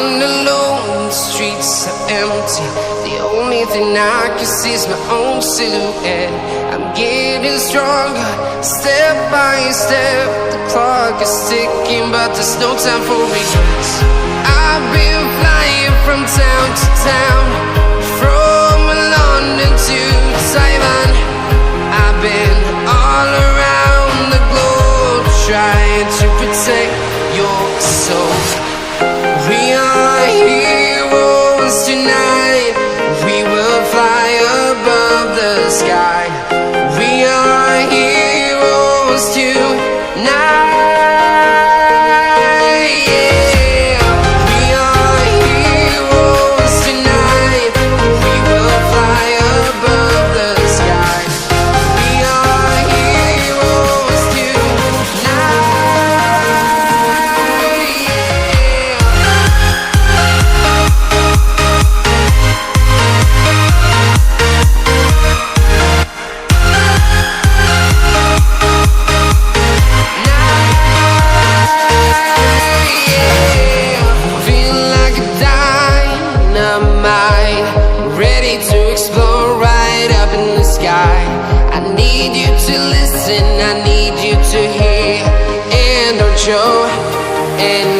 Walking alone, the streets are empty. The only thing I can see is my own silhouette. I'm getting stronger, step by step. The clock is ticking, but there's no time for regrets. I've been flying from town to town, from London to Taiwan. I've been all around the globe, trying to protect your soul. We are heroes tonight. We will fly above the sky. We are heroes tonight. Yeah. We are heroes tonight. We will fly above the sky. We are heroes tonight. Feel like a dynamite, ready to explode right up in the sky. I need you to listen, I need you to hear, and don't show any